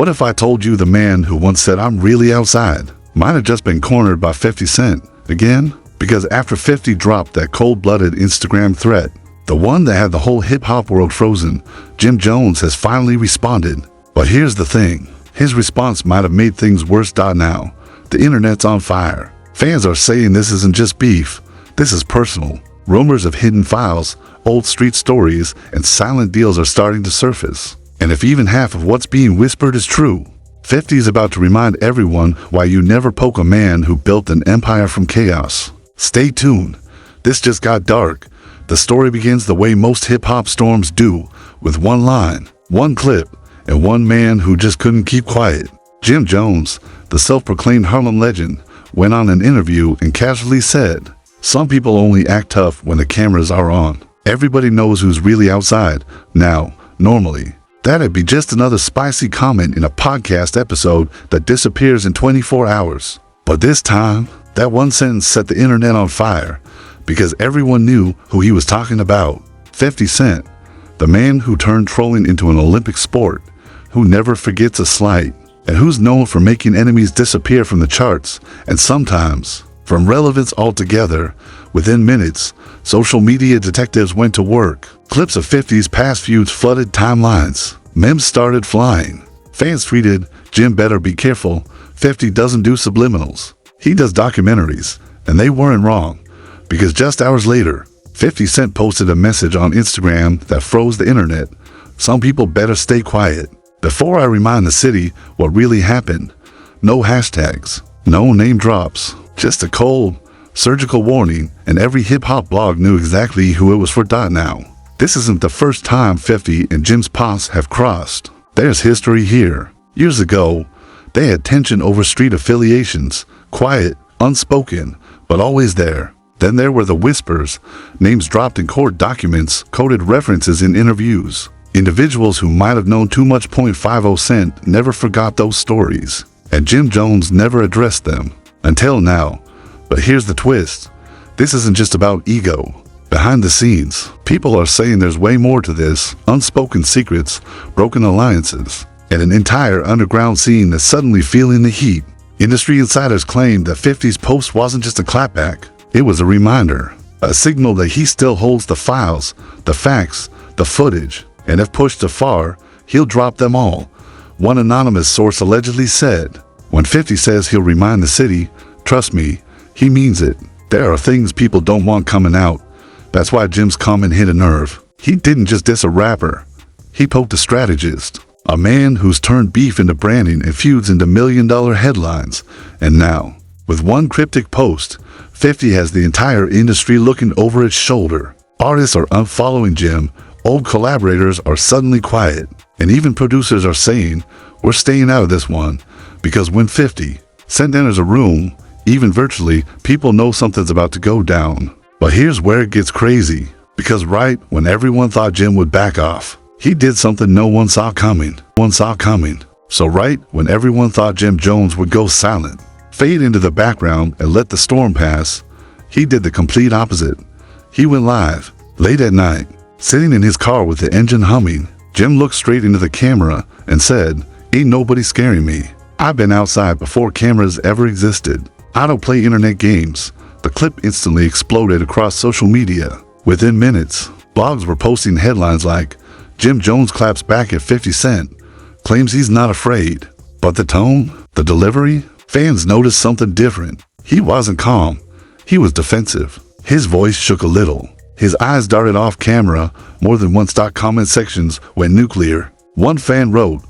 What if I told you the man who once said I'm really outside might have just been cornered by 50 Cent again? Because after 50 dropped that cold-blooded Instagram threat, the one that had the whole hip-hop world frozen, Jim Jones has finally responded. But here's the thing, his response might have made things worse. Now, the internet's on fire. Fans are saying this isn't just beef, this is personal. Rumors of hidden files, old street stories, and silent deals are starting to surface. And if even half of what's being whispered is true, 50 is about to remind everyone why you never poke a man who built an empire from chaos. Stay tuned. This just got dark. The story begins the way most hip-hop storms do, with one line, one clip, and one man who just couldn't keep quiet. Jim Jones, the self-proclaimed Harlem legend, went on an interview and casually said, "Some people only act tough when the cameras are on. Everybody knows who's really outside. Now, normally, that'd be just another spicy comment in a podcast episode that disappears in 24 hours. But this time, that one sentence set the internet on fire because everyone knew who he was talking about. 50 Cent, the man who turned trolling into an Olympic sport, who never forgets a slight, and who's known for making enemies disappear from the charts, and sometimes from relevance altogether. Within minutes, social media detectives went to work. Clips of 50's past feuds flooded timelines. Memes started flying. Fans tweeted, "Jim better be careful, 50 doesn't do subliminals. He does documentaries," and they weren't wrong. Because just hours later, 50 Cent posted a message on Instagram that froze the internet. "Some people better stay quiet. Before I remind the city what really happened, no hashtags, no name drops, just a cold, surgical warning," and every hip-hop blog knew exactly who it was for. Now, this isn't the first time 50 and Jim's paths have crossed. There's history here. Years ago, they had tension over street affiliations, quiet, unspoken, but always there. Then there were the whispers, names dropped in court documents, coded references in interviews. Individuals who might have known too much. 50 Cent never forgot those stories, and Jim Jones never addressed them. Until now. But here's the twist. This isn't just about ego. Behind the scenes, people are saying there's way more to this. Unspoken secrets, broken alliances, and an entire underground scene that's suddenly feeling the heat. Industry insiders claim that 50's post wasn't just a clapback. It was a reminder, a signal that he still holds the files, the facts, the footage, and if pushed too far, he'll drop them all. One anonymous source allegedly said, "When 50 says he'll remind the city, trust me, he means it. There are things people don't want coming out." That's why Jim's comment hit a nerve. He didn't just diss a rapper. He poked a strategist, a man who's turned beef into branding and feuds into million-dollar headlines. And now, with one cryptic post, 50 has the entire industry looking over its shoulder. Artists are unfollowing Jim, old collaborators are suddenly quiet, and even producers are saying, "We're staying out of this one," because when 50 Cent enters a room, even virtually, people know something's about to go down. But here's where it gets crazy, because right when everyone thought Jim would back off, he did something no one saw coming. So right when everyone thought Jim Jones would go silent, fade into the background and let the storm pass, he did the complete opposite. He went live, late at night, sitting in his car with the engine humming. Jim looked straight into the camera and said, "Ain't nobody scaring me. I've been outside before cameras ever existed. I don't play internet games." The clip instantly exploded across social media. Within minutes, blogs were posting headlines like, "Jim Jones claps back at 50 Cent, claims he's not afraid." But the tone, the delivery, fans noticed something different. He wasn't calm. He was defensive. His voice shook a little. His eyes darted off camera more than once. Comment sections went nuclear. One fan wrote,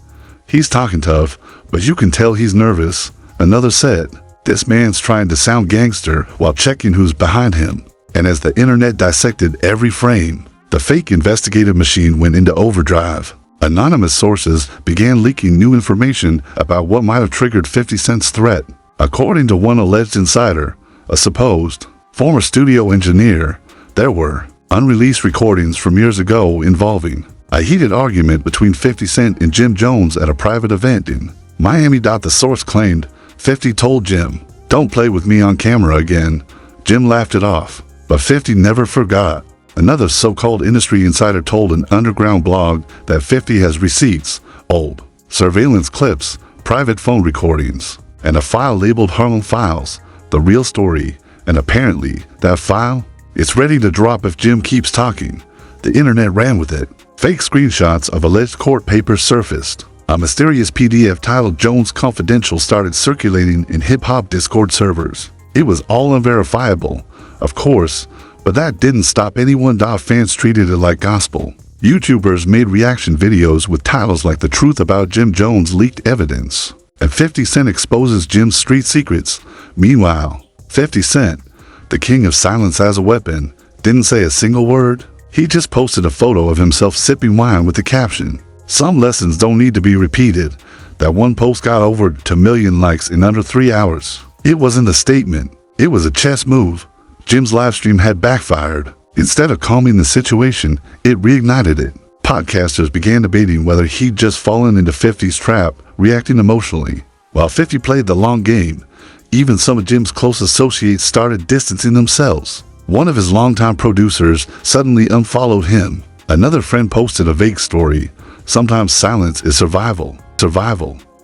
"He's talking tough, but you can tell he's nervous." Another said, "This man's trying to sound gangster while checking who's behind him." And as the internet dissected every frame, the fake investigative machine went into overdrive. Anonymous sources began leaking new information about what might have triggered 50 Cent's threat. According to one alleged insider, a supposed former studio engineer, there were unreleased recordings from years ago involving a heated argument between 50 Cent and Jim Jones at a private event in Miami. The source claimed 50 told Jim, "Don't play with me on camera again." Jim laughed it off, but 50 never forgot. Another so-called industry insider told an underground blog that 50 has receipts, old, surveillance clips, private phone recordings, and a file labeled Harlem Files, the real story. And apparently, that file, it's ready to drop if Jim keeps talking. The internet ran with it. Fake screenshots of alleged court papers surfaced. A mysterious PDF titled Jones Confidential started circulating in hip-hop Discord servers. It was all unverifiable, of course, but that didn't stop anyone. Fans treated it like gospel. YouTubers made reaction videos with titles like "The Truth About Jim Jones Leaked Evidence" and 50 Cent exposes Jim's street secrets. Meanwhile, 50 Cent, the king of silence as a weapon, didn't say a single word. He just posted a photo of himself sipping wine with the caption, "Some lessons don't need to be repeated." That one post got over 2 million likes in under 3 hours. It wasn't a statement, it was a chess move. Jim's livestream had backfired. Instead of calming the situation, it reignited it. Podcasters began debating whether he'd just fallen into 50's trap, reacting emotionally. While 50 played the long game, even some of Jim's close associates started distancing themselves. One of his longtime producers suddenly unfollowed him. Another friend posted a vague story. Sometimes silence is survival.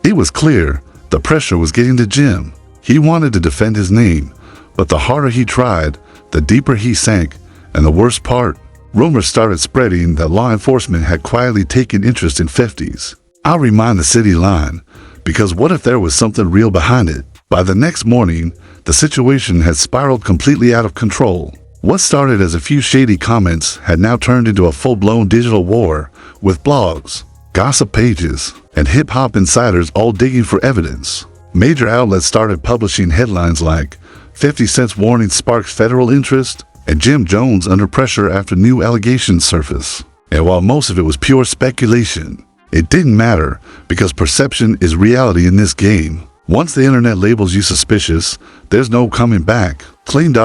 It was clear the pressure was getting to Jim. He wanted to defend his name, but the harder he tried, the deeper he sank. And the worst part, rumors started spreading that law enforcement had quietly taken interest in 50's. I'll remind the city line, because what if there was something real behind it? By the next morning, the situation had spiraled completely out of control. What started as a few shady comments had now turned into a full-blown digital war, with blogs, gossip pages, and hip-hop insiders all digging for evidence. Major outlets started publishing headlines like, "50 Cent's warning sparks federal interest," and "Jim Jones under pressure after new allegations surface." And while most of it was pure speculation, it didn't matter, because perception is reality in this game. Once the internet labels you suspicious, there's no coming back.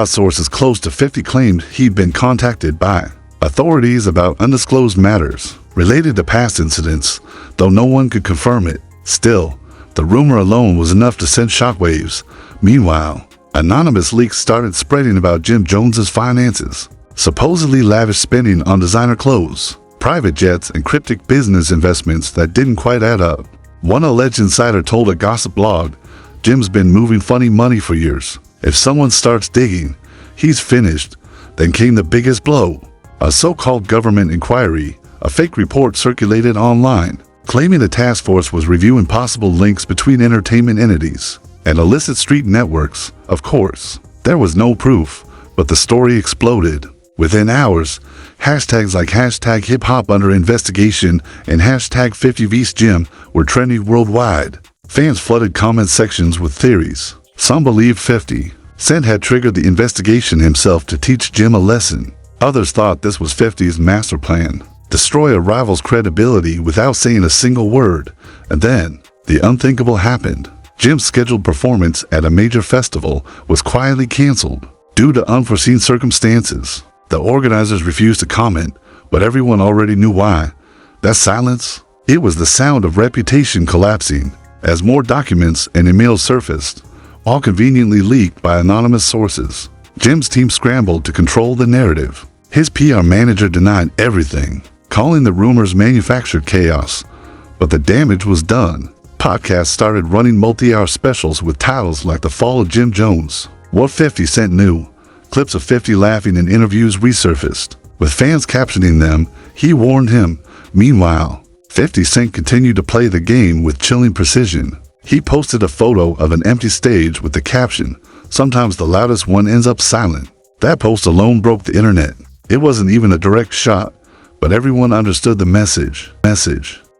Sources close to 50 claimed he'd been contacted by authorities about undisclosed matters related to past incidents, though no one could confirm it. Still, the rumor alone was enough to send shockwaves. Meanwhile, anonymous leaks started spreading about Jim Jones's finances, supposedly lavish spending on designer clothes, private jets, and cryptic business investments that didn't quite add up. One alleged insider told a gossip blog, "Jim's been moving funny money for years. If someone starts digging, he's finished." Then came the biggest blow. A so-called government inquiry, a fake report circulated online, claiming a task force was reviewing possible links between entertainment entities and illicit street networks. Of course, there was no proof, but the story exploded. Within hours, hashtags like #hiphop under investigation and #50vs Jim were trending worldwide. Fans flooded comment sections with theories. Some believed 50 Cent had triggered the investigation himself to teach Jim a lesson. Others thought this was 50's master plan, destroy a rival's credibility without saying a single word. And then, the unthinkable happened. Jim's scheduled performance at a major festival was quietly canceled due to unforeseen circumstances. The organizers refused to comment, but everyone already knew why. That silence? It was the sound of reputation collapsing. As more documents and emails surfaced, all conveniently leaked by anonymous sources, Jim's team scrambled to control the narrative. His PR manager denied everything, calling the rumors manufactured chaos. But the damage was done. Podcasts started running multi-hour specials with titles like "The Fall of Jim Jones," "What 50 Cent Knew." Clips of 50 laughing in interviews resurfaced, with fans captioning them, "He warned him." Meanwhile, 50 Cent continued to play the game with chilling precision. He posted a photo of an empty stage with the caption, "Sometimes the loudest one ends up silent." That post alone broke the internet. It wasn't even a direct shot, but everyone understood the message.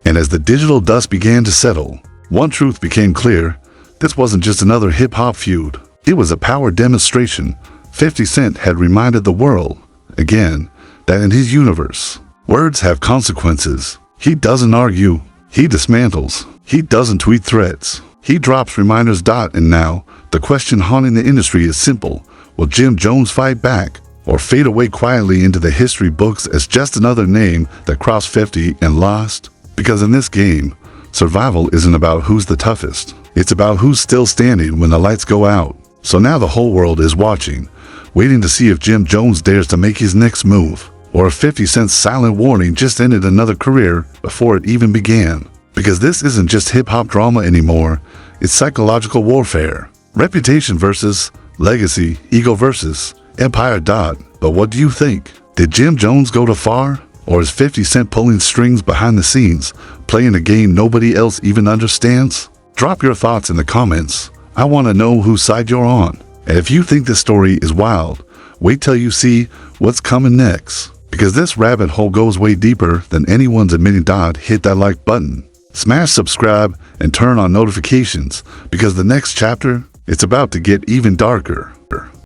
And as the digital dust began to settle, one truth became clear. This wasn't just another hip-hop feud. It was a power demonstration. 50 Cent had reminded the world, again, that in his universe, words have consequences. He doesn't argue. He dismantles. He doesn't tweet threats. He drops reminders. And now, the question haunting the industry is simple. Will Jim Jones fight back, or fade away quietly into the history books as just another name that crossed 50 and lost? Because in this game, survival isn't about who's the toughest. It's about who's still standing when the lights go out. So now the whole world is watching, waiting to see if Jim Jones dares to make his next move, or if 50 Cent's silent warning just ended another career before it even began. Because this isn't just hip-hop drama anymore, it's psychological warfare. Reputation versus legacy, ego versus Empire. But what do you think? Did Jim Jones go too far? Or is 50 Cent pulling strings behind the scenes, playing a game nobody else even understands? Drop your thoughts in the comments. I want to know whose side you're on. And if you think this story is wild, wait till you see what's coming next. Because this rabbit hole goes way deeper than anyone's admitting. Hit that like button, smash subscribe, and turn on notifications, because the next chapter, it's about to get even darker.